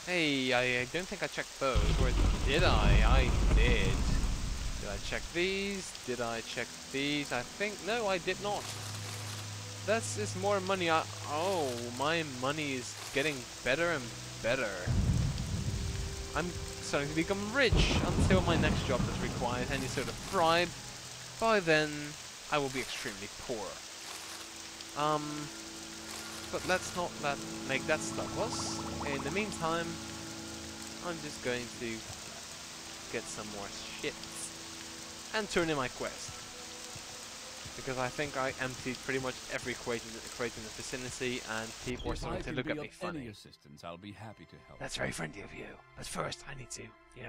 Hey, I don't think I checked those. Or did I? I did. Did I check these? Did I check these? I think... No, I did not. That's is more money. Oh, my money is getting better and better. I'm starting to become rich until my next job that requires any sort of bribe. By then, I will be extremely poor. But let's not make that stop us. In the meantime, I'm just going to get some more shit and turn in my quest. Because I think I emptied pretty much every crate in the vicinity, and people are starting to look at me funny. Any assistance, I'll be happy to help. That's very friendly of you. But first, I need to,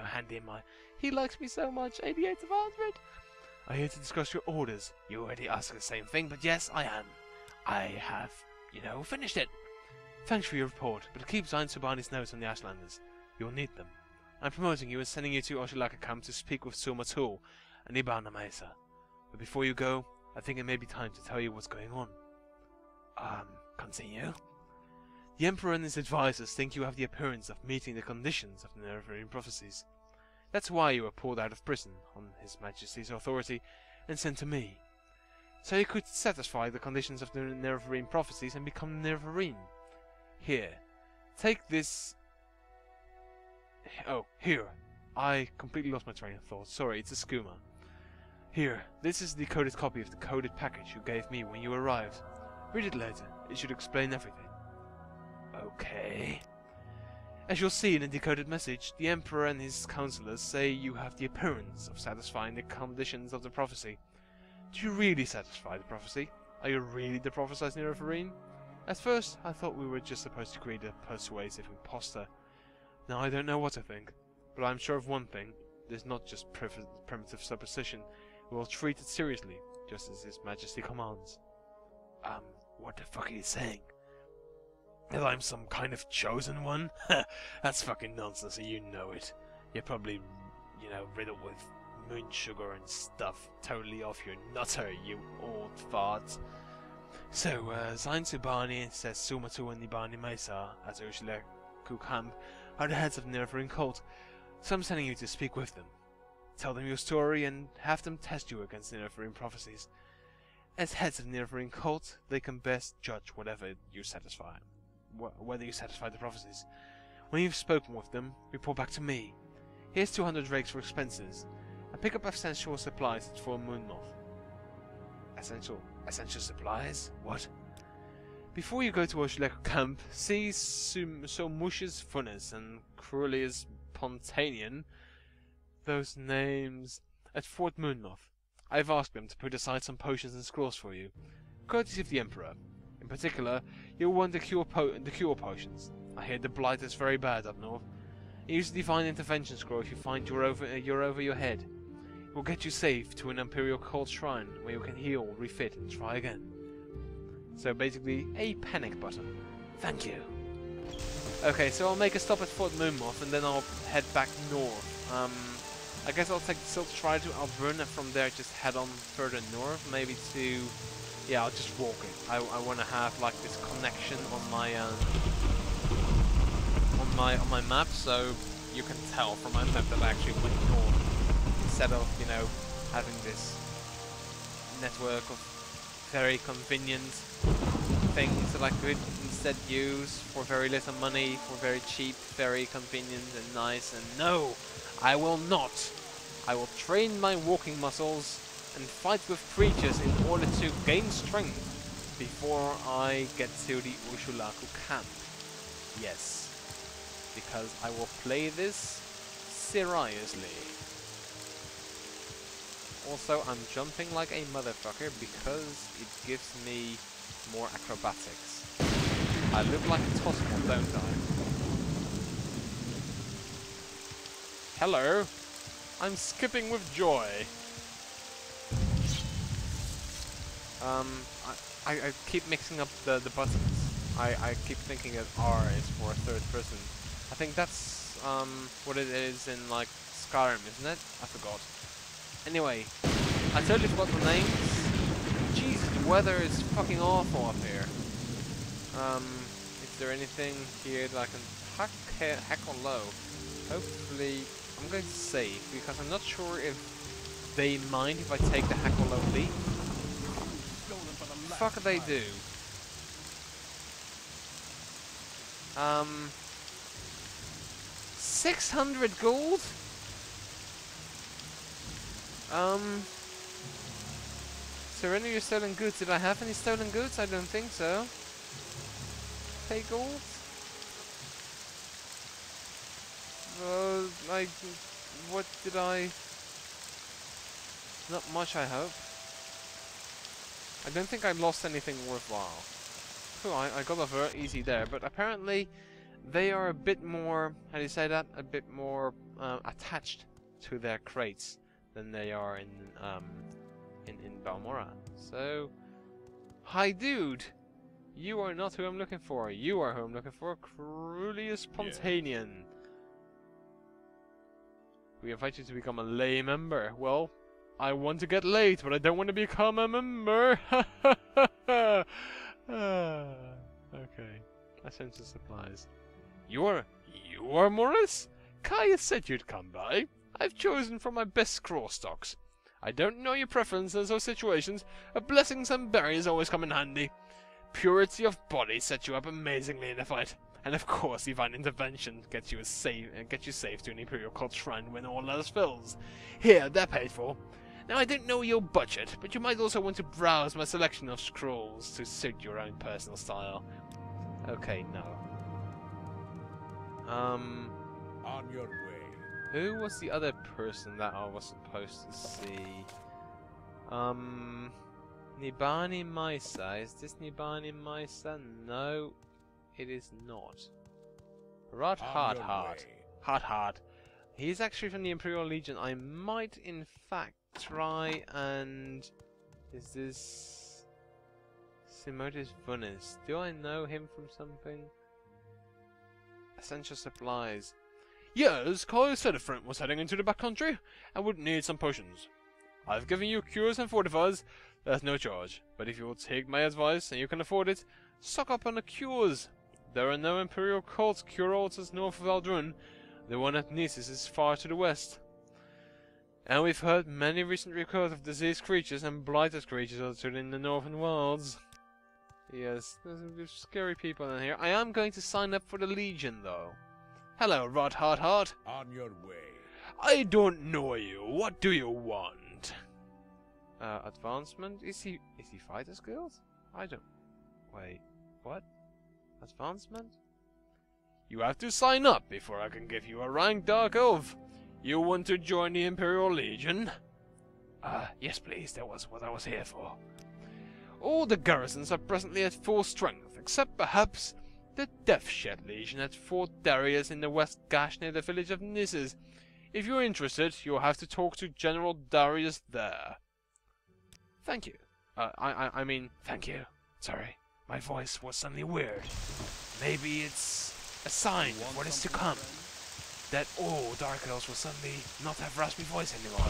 hand in my... He likes me so much, 88 of 100. I'm here to discuss your orders. You already asked the same thing, but yes, I am. I have, finished it. Thanks for your report, but keep Zainsobani's notes on the Ashlanders. You'll need them. I'm promoting you and sending you to Urshilaku Camp to speak with Sumatul and Ibana Mesa. But before you go, I think it may be time to tell you what's going on. Continue? The Emperor and his advisors think you have the appearance of meeting the conditions of the Nerevarine prophecies. That's why you were pulled out of prison on His Majesty's authority and sent to me. So you could satisfy the conditions of the Nerevarine prophecies and become Nerevarine. Here, take this... Oh, here. I completely lost my train of thought. Sorry, it's a skooma. Here, this is the decoded copy of the coded package you gave me when you arrived. Read it later. It should explain everything. Okay. As you'll see in the decoded message, the Emperor and his counselors say you have the appearance of satisfying the conditions of the prophecy. Do you really satisfy the prophecy? Are you really the prophesied Nerevarine? At first, I thought we were just supposed to create a persuasive imposter. Now I don't know what to think, but I'm sure of one thing. There's not just primitive supposition. We will treat it seriously, just as His Majesty commands. What the fuck are you saying? That I'm some kind of chosen one? That's fucking nonsense, and you know it. You're probably, riddled with moon sugar and stuff. Totally off your nutter, you old fart. So, Zainsobani says Sumatu and Ibani Mesa at Urshilaku Camp are the heads of the Nerevarine cult, so I'm sending you to speak with them. Tell them your story and have them test you against the Nerevarine prophecies. As heads of the Nerevarine cult, they can best judge whether you satisfy the prophecies. When you've spoken with them, report back to me. Here's 200 rakes for expenses, and pick up essential supplies at Full Moon Moth. Essential supplies? What? Before you go to Urshilaku Camp, see Somush's Funes and Cruelia's Pontanian, those names, at Fort Moonmoth. I've asked them to put aside some potions and scrolls for you, courtesy of the Emperor. In particular, you'll want the cure potions. I hear the blight is very bad up north. Use the Divine Intervention scroll if you find you're over your head. It will get you safe to an Imperial Cult shrine where you can heal, refit, and try again. So basically, a panic button. Thank you. Okay, so I'll make a stop at Fort Moonmoth and then I'll head back north. I guess I'll take the Silt Strider to Alberna, and from there just head on further north, maybe to... Yeah, I'll just walk it. I want to have like this connection on my map, so you can tell from my map that I actually went north instead of having this network of very convenient things that I could instead use for very little money, for very cheap, very convenient and nice. And no, I will not. I will train my walking muscles and fight with creatures in order to gain strength before I get to the Urshilaku Camp. Yes, because I will play this seriously. Also, I'm jumping like a motherfucker because it gives me more acrobatics. I look like a Tosmol, don't I? Hello! I'm skipping with joy. I keep mixing up the buttons. I keep thinking that R is for a third person. I think that's what it is in like Skyrim, isn't it? I forgot. Anyway, I totally forgot the names. Jesus, the weather is fucking awful up here. It's there anything here that I can hack or low? Hopefully, I'm going to save because I'm not sure if they mind if I take the hack or low leap. Fuck they do. 600 gold? Surrender your stolen goods. Did I have any stolen goods? I don't think so. Pay gold? Like, what did I... Not much, I hope. I don't think I lost anything worthwhile. Cool, I got off very easy there, but apparently they are a bit more, how do you say that? A bit more attached to their crates than they are in Balmora. So, hi dude! You are not who I'm looking for. You are who I'm looking for. Cruelius Spontanean. Yeah. We invite you to become a lay member. Well, I want to get laid, but I don't want to become a member. Okay. Essential supplies. You are Morris? Kaya said you'd come by. I've chosen from my best scroll stocks. I don't know your preferences or situations, but blessings and berries always come in handy. Purity of body sets you up amazingly in a fight. And of course, divine intervention gets you safe to an Imperial cult shrine when all else fails. Here, they're paid for. Now, I don't know your budget, but you might also want to browse my selection of scrolls to suit your own personal style. Okay, no. On your way. Who was the other person that I was supposed to see? Nibani Maisa. Is this Nibani Maisa? No, it is not. Hard. He's actually from the Imperial Legion. I might, in fact, try and... Is this... Simotis Vunis. Do I know him from something? Essential supplies. Yes, Kaya said a friend was heading into the backcountry and would need some potions. I've given you cures and fortifiers. There's no charge. But if you'll take my advice and you can afford it, stock up on the cures. There are no Imperial cults cure-altars north of Aldrun. The one at Gnisis is far to the west. And we've heard many recent reports of diseased creatures and blighted creatures altered in the northern wilds. Yes, there's scary people in here. I am going to sign up for the Legion, though. Hello, Rod Hard. On your way. I don't know you. What do you want? Advancement? Is he fighter skills? I don't... Wait, what? Advancement? You have to sign up before I can give you a rank, Dark Elf. You want to join the Imperial Legion? Yes please, that was what I was here for. All the garrisons are presently at full strength, except perhaps the Deathshed Legion at Fort Darius in the West Gash near the village of Gnisis. If you're interested, you'll have to talk to General Darius there. Thank you. I mean, thank you. Sorry, my voice was suddenly weird. Maybe it's a sign of what is to come. That all Dark Elves will suddenly not have raspy voice anymore.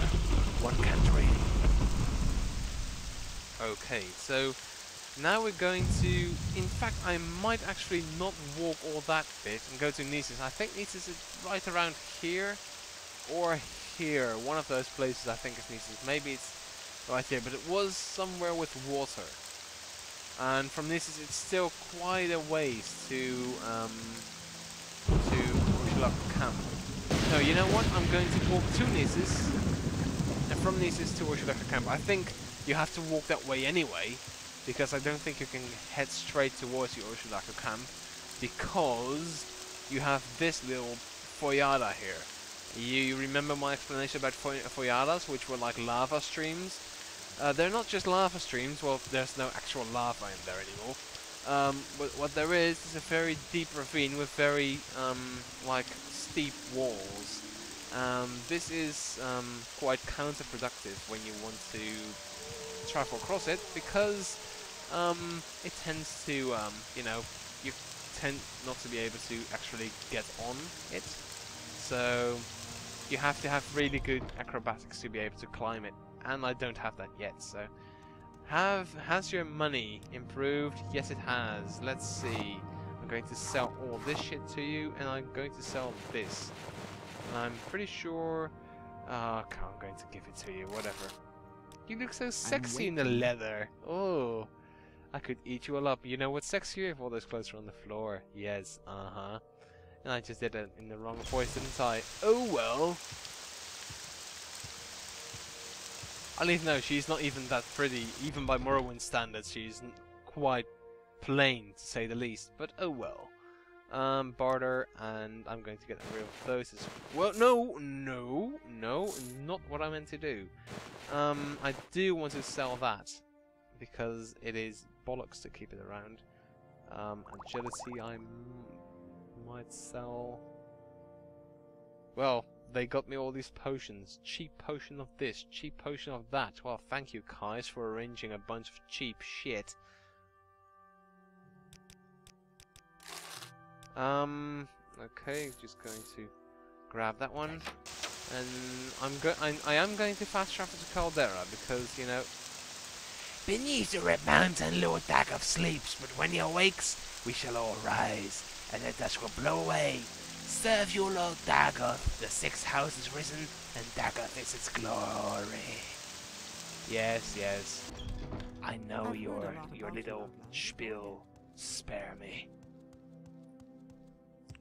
One can't read. Okay, so now we're going to... In fact, I might actually not walk all that bit and go to Gnisis. I think Gnisis is right around here or here. One of those places I think is Gnisis. Maybe it's right here, but it was somewhere with water. And from Gnisis it's still quite a ways to Urshilaku Camp. No, you know what? I'm going to walk to Gnisis, and from Gnisis to Urshilaku Camp. I think you have to walk that way anyway, because I don't think you can head straight towards the Urshilaku Camp, because you have this little foyada here. You remember my explanation about foyadas, which were like lava streams? They're not just lava streams, well, there's no actual lava in there anymore. But what there is a very deep ravine with very, like, steep walls. This is quite counterproductive when you want to travel across it, because it tends to, you know, you tend not to be able to actually get on it. So you have to have really good acrobatics to be able to climb it, and I don't have that yet. So has your money improved? Yes, it has. Let's see. I'm going to sell all this shit to you, and I'm going to sell this. And I'm pretty sure... I'm going to give it to you, whatever. You look so sexy in the leather. Oh, I could eat you all up. You know what's sexier if all those clothes are on the floor? Yes, And I just did it in the wrong voice, didn't I? Oh well. At least no, she's not even that pretty. Even by Morrowind standards, she's quite plain, to say the least. But oh well. Barter, and I'm going to get rid of those as well. No, not what I meant to do. I do want to sell that because it is bollocks to keep it around. Agility, I might sell. Well, they got me all these potions. Cheap potion of this, cheap potion of that. Well, thank you, guys, for arranging a bunch of cheap shit. Okay, just going to grab that one, and I am going to fast travel to Caldera because, you know, beneath the red mountain Lord Dagoth sleeps, but when he awakes, we shall all rise, and the dust will blow away. Serve you, Lord Dagoth. The sixth house is risen, and Dagoth is its glory. Yes, yes. I know your little spiel. Spare me.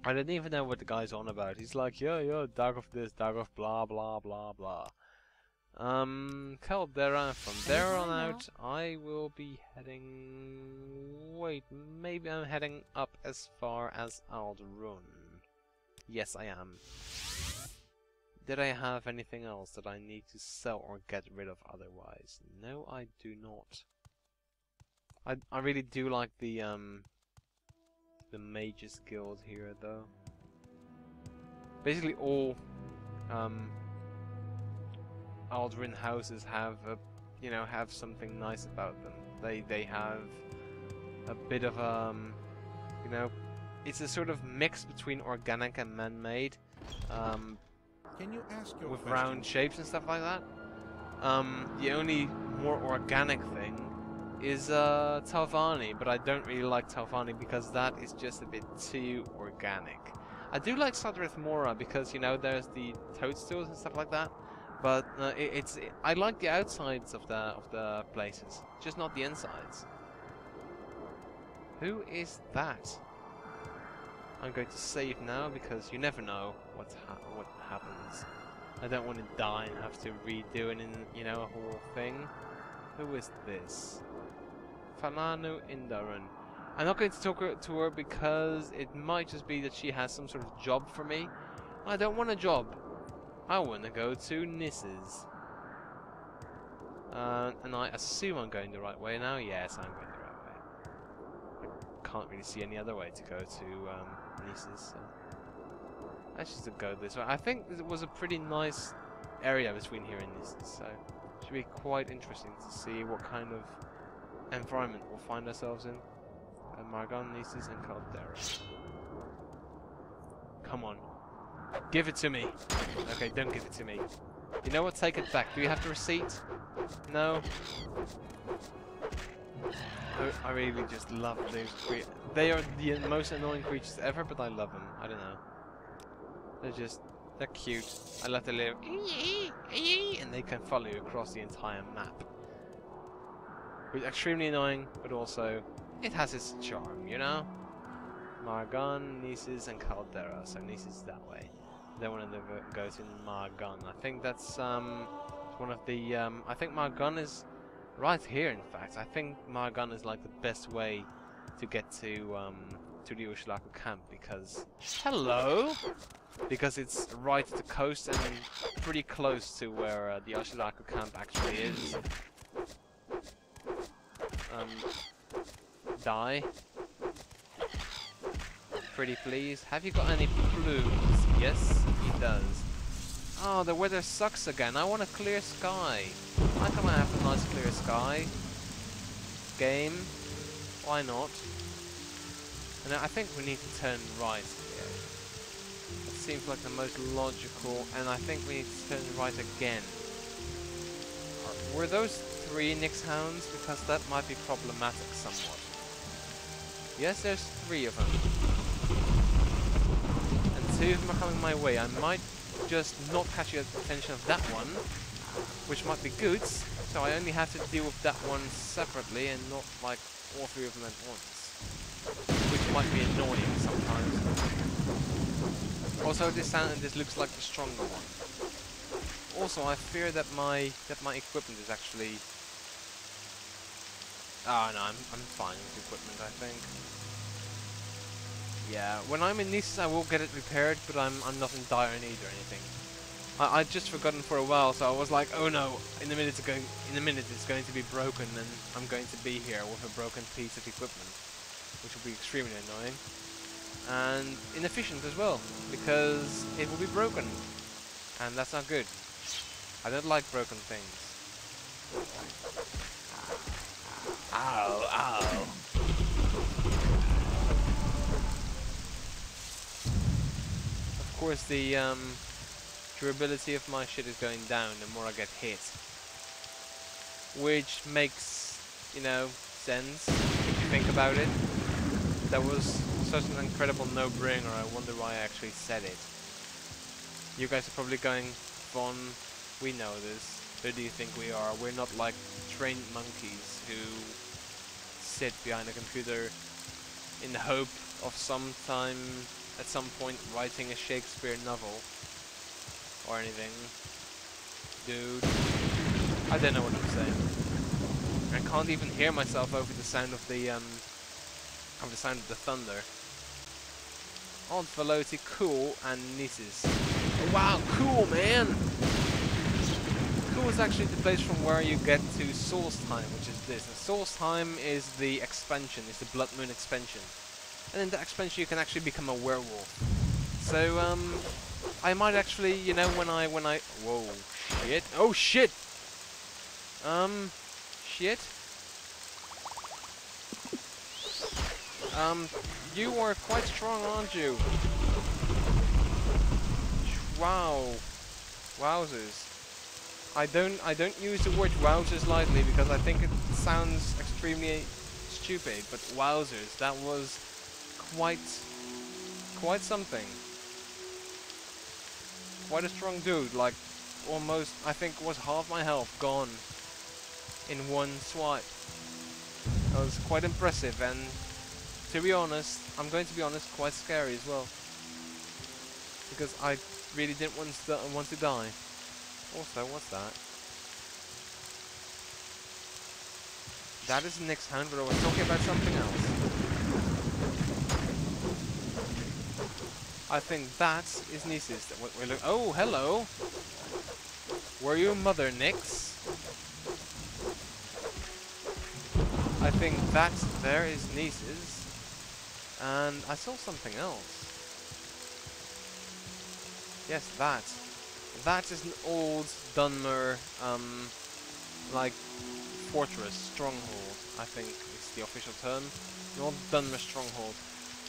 I didn't even know what the guy's on about. He's like, yeah, Dagoth this, Dagoth blah, blah, blah, blah. Caldera, from there on out, I will be heading... Wait, maybe I'm heading up as far as Aldrun. Yes, I am. Did I have anything else that I need to sell or get rid of otherwise? No, I do not. I really do like the Mages Guild here, though. Basically, all Aldrin houses have have something nice about them. They have a bit of it's a sort of mix between organic and man-made. Can you ask your with question? round shapes and stuff like that. The only more organic thing is Talvani, but I don't really like Talvani because that is just a bit too organic. I do like Sadrith Mora because, you know, there's the toadstools and stuff like that, but I like the outsides of the places, just not the insides. Who is that? I'm going to save now because you never know what happens. I don't want to die and have to redo it in, a whole thing. Who is this? Falanu Indaran. I'm not going to talk to her because it might just be that she has some sort of job for me. I don't want a job. I want to go to Gnisis. And I assume I'm going the right way now. Yes, I'm going the right way. I can't really see any other way to go to Gnisis. So let's just go this way. I think it was a pretty nice area between here and Gnisis, so it should be quite interesting to see what kind of environment we'll find ourselves in. Margon, Gnisis, and Caldera. Come on. Give it to me. Okay, don't give it to me. You know what? Take it back. Do you have the receipt? No? I really just love those creatures. They are the most annoying creatures ever, but I love them. I don't know. They're cute. I love the little and they can follow you across the entire map. It's extremely annoying, but also it has its charm, you know? Margon, Gnisis, and Caldera. So Gnisis is that way. Then one of them goes in Margon. I think that's one of the I think Margon is right here, in fact. I think Margon is like the best way to get to the Urshilaku Camp because hello, because it's right at the coast and pretty close to where the Urshilaku Camp actually is. Die. Pretty please. Have you got any plumes? Yes, he does. Oh, the weather sucks again. I want a clear sky. Why can't I have a nice clear sky? Game. Why not? And I think we need to turn right here. It seems like the most logical, and I think we need to turn right again. Were those 3 Nyx Hounds? Because that might be problematic somewhat. Yes, there's 3 of them. And 2 of them are coming my way. I might just not catch the attention of that one, which might be good. So I only have to deal with that one separately and not like all 3 of them at once. Which might be annoying sometimes. Also, this looks like the stronger one. Also, I fear that my equipment is actually. Oh no, I'm fine with equipment, I think. Yeah, when I'm in Gnisis, I will get it repaired, but I'm not in dire need or anything. I'd just forgotten for a while, so I was like, oh no, in a minute it's going to be broken, and I'm going to be here with a broken piece of equipment, which will be extremely annoying and inefficient as well, because it will be broken, and that's not good. I don't like broken things. Ow, ow. Of course, the durability of my shit is going down the more I get hit, which makes, you know, sense if you think about it. That was such an incredible no-brainer. I wonder why I actually said it. You guys are probably going, Vaughn, we know this. Who do you think we are? We're not like trained monkeys who sit behind a computer in the hope of at some point writing a Shakespeare novel or anything. Dude, I don't know what I'm saying. I can't even hear myself over the sound of the thunder. Odd Veloci, cool, and Gnisis. Oh, wow, cool, man! Cool is actually the place from where you get to Solstheim, which is this. And Solstheim is the expansion, it's the Blood Moon expansion. And in that expansion you can actually become a werewolf. So, I might actually, you know, when I... Whoa, shit. Oh, shit! Shit? You are quite strong, aren't you? Wow. Wowzers. I don't use the word wowzers lightly because I think it sounds extremely stupid, but wowzers, that was quite something. Quite a strong dude, like almost, I think was half my health gone in one swipe. That was quite impressive, and to be honest, I'm going to be honest, quite scary as well. Because I really didn't want to die. Also, what's that? That is Nick's hand, but I was talking about something else. I think that is Gnisis. Oh, hello! Were you Mother Nix? I think that there is Gnisis. And I saw something else. Yes, that. That is an old Dunmer, like, fortress, stronghold, I think is the official term. An old Dunmer stronghold.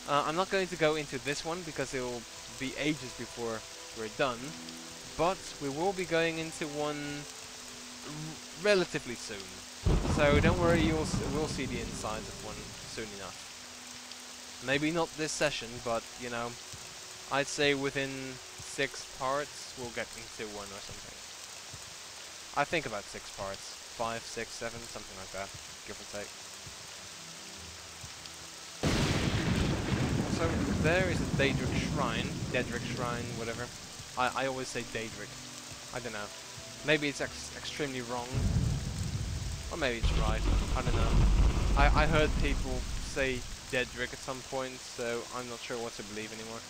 I'm not going to go into this one because it will be ages before we're done. But we will be going into one relatively soon. So don't worry, we'll see the insides of one soon enough. Maybe not this session, but, you know, I'd say within 6 parts we'll get into one or something. I think about 6 parts. 5, 6, 7, something like that, give or take. Also, there is a Daedric Shrine, whatever. I always say Daedric. I don't know. Maybe it's extremely wrong. Or maybe it's right. I don't know. I heard people say Daedric at some point, so I'm not sure what to believe anymore.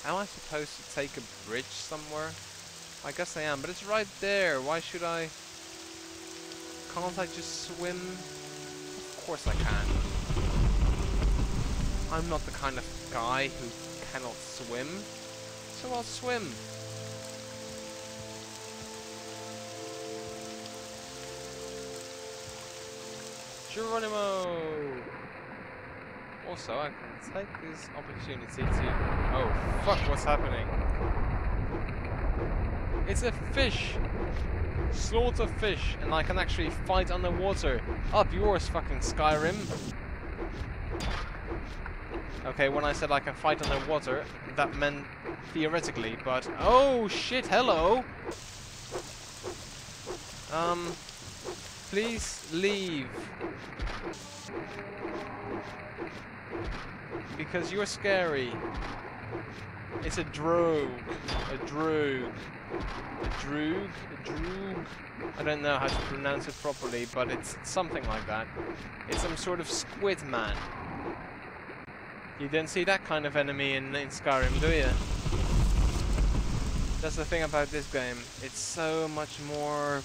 Am I supposed to take a bridge somewhere? I guess I am, but it's right there. Why should I? Can't I just swim? Of course I can. I'm not the kind of guy who cannot swim, so I'll swim. Geronimo! Also, I can take this opportunity to... Oh, fuck, what's happening? It's a fish! Slaughter fish, and I can actually fight underwater. Up yours, fucking Skyrim. Okay, when I said I can fight underwater, that meant theoretically, but... Oh, shit, hello! Please leave. Because you're scary. It's a droog. A droog. A droog? A droog? I don't know how to pronounce it properly, but it's something like that. It's some sort of squid man. You don't see that kind of enemy in Skyrim, do you? That's the thing about this game. It's so much more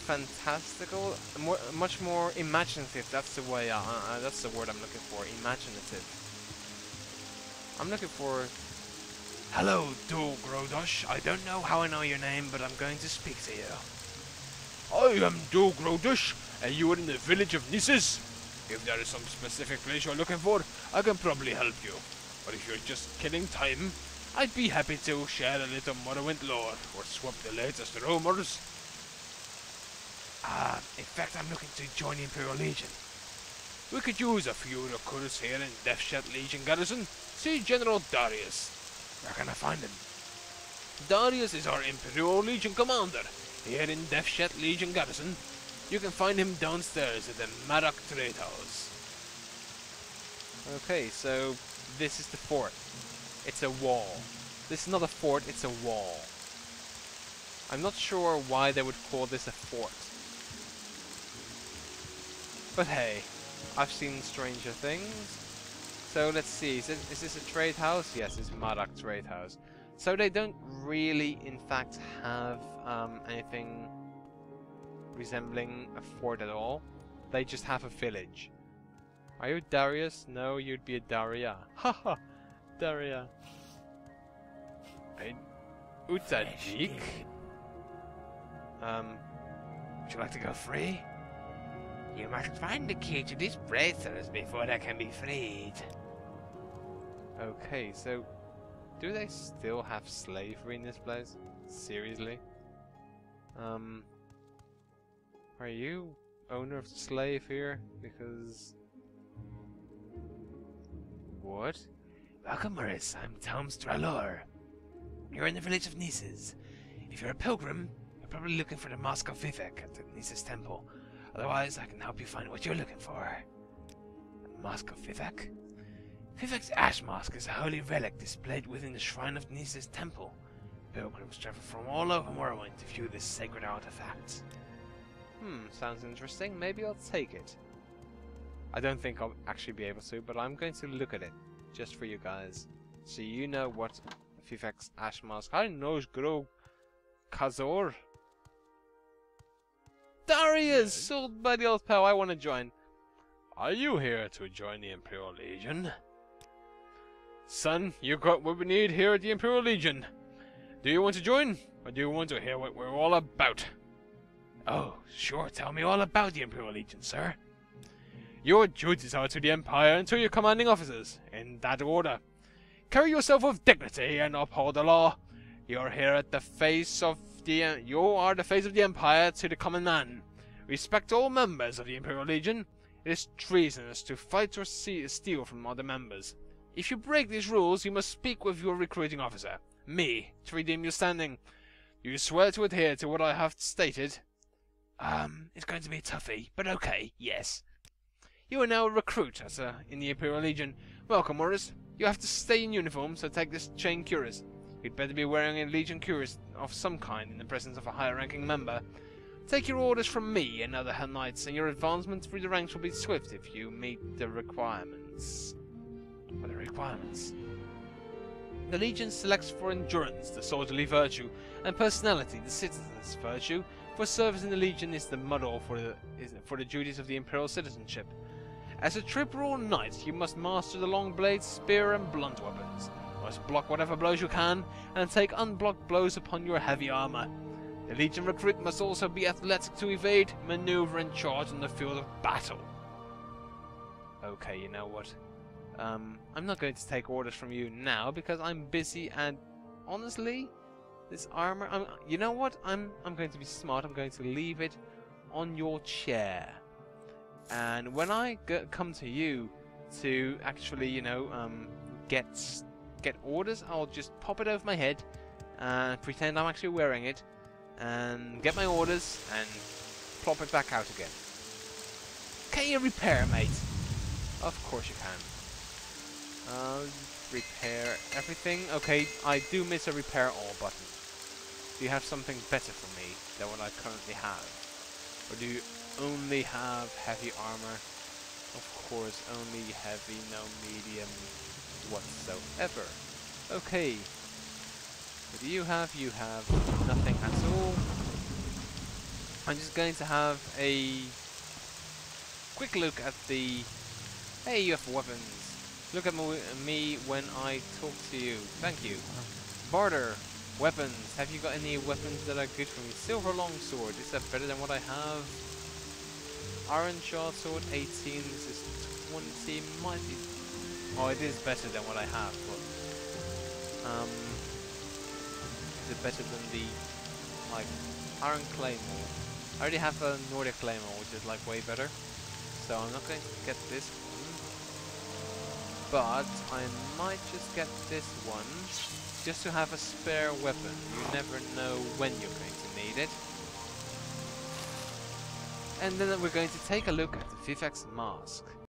fantastical, much more imaginative. That's the way. That's the word I'm looking for. Imaginative. I'm looking for. Hello, Dogrodish. I don't know how I know your name, but I'm going to speak to you. I am Dogrodish, and you are in the village of Gnisis. If there is some specific place you're looking for, I can probably help you. But if you're just killing time, I'd be happy to share a little Morrowind lore or swap the latest rumors. In fact, I'm looking to join the Imperial Legion. We could use a few recruits here in Deathshed Legion garrison. See General Darius. Where can I find him? Darius is our Imperial Legion commander here in Deathshed Legion garrison. You can find him downstairs at the Marak Trade House. Okay, so this is the fort. It's a wall. This is not a fort, it's a wall. I'm not sure why they would call this a fort. But hey, I've seen stranger things. So let's see, is this a trade house? Yes, it's Marak Trade House. So they don't really, in fact, have anything resembling a fort at all. They just have a village. Are you Darius? No, you'd be a Daria. Haha, Daria. Utajik? Would you like to go free? You must find the key to these bracelets before they can be freed. Okay, so do they still have slavery in this place? Seriously? Are you owner of the slave here? Because... What? Welcome, Morris. I'm Tom Stralor. You're in the village of Gnisis. If you're a pilgrim, you're probably looking for the Mask of Vivek at the Gnisis temple. Otherwise, I can help you find what you're looking for. The Mask of Vivek? Vivek's ash mask is a holy relic displayed within the shrine of Gnisis temple. Pilgrims travel from all over Morrowind to view this sacred artifact. Sounds interesting. Maybe I'll take it. I don't think I'll actually be able to, but I'm going to look at it. Just for you guys. So you know what Vivek's ash mask... I know Gro Kazor. Darius! Sold by the old pal, I want to join. Are you here to join the Imperial Legion? Son, you got what we need here at the Imperial Legion. Do you want to join? Or do you want to hear what we're all about? Oh, sure, tell me all about the Imperial Legion, sir. Your duties are to the Empire and to your commanding officers, in that order. Carry yourself with dignity and uphold the law. You are here at the face of the... You are the face of the Empire to the common man. Respect all members of the Imperial Legion. It is treasonous to fight or steal from other members. If you break these rules, you must speak with your recruiting officer, me, to redeem your standing. Do you swear to adhere to what I have stated? It's going to be toughy, but okay, yes. You are now a recruit in the Imperial Legion. Welcome, Morris. You have to stay in uniform, so take this chain cuirass. You'd better be wearing a Legion cuirass of some kind in the presence of a higher-ranking member. Take your orders from me and other Hell Knights, and your advancement through the ranks will be swift if you meet the requirements. What are the requirements? The Legion selects for endurance, the soldierly virtue, and personality, the citizen's virtue. For service in the Legion is the model for the duties of the Imperial citizenship. As a trooper or knight, you must master the long blade, spear, and blunt weapons. You must block whatever blows you can, and take unblocked blows upon your heavy armor. The Legion recruit must also be athletic to evade, maneuver, and charge on the field of battle. Okay, you know what? I'm not going to take orders from you now because I'm busy and, honestly, This armor, you know what? I'm going to be smart. I'm going to leave it on your chair. And when I come to you to actually, you know, get orders, I'll just pop it over my head and pretend I'm actually wearing it and get my orders and plop it back out again. Can you repair, mate? Of course you can. Repair everything. Okay, I do miss a repair all button. Do you have something better for me than what I currently have? Or do you only have heavy armor? Of course, only heavy, no medium whatsoever. Okay. What do you have? You have nothing at all. I'm just going to have a quick look at the... Hey, you have weapons. Look at me when I talk to you. Thank you. Barter. Weapons. Have you got any weapons that are good for me? Silver longsword. Is that better than what I have? Iron short sword 18. This is 20. Might be... Oh, it is better than what I have. But, is it better than the, like, iron claymore? I already have a Nordic claymore, which is like way better. So I'm not going to get this one. But I might just get this one. Just to have a spare weapon. You never know when you're going to need it. And then we're going to take a look at the Vivek's mask.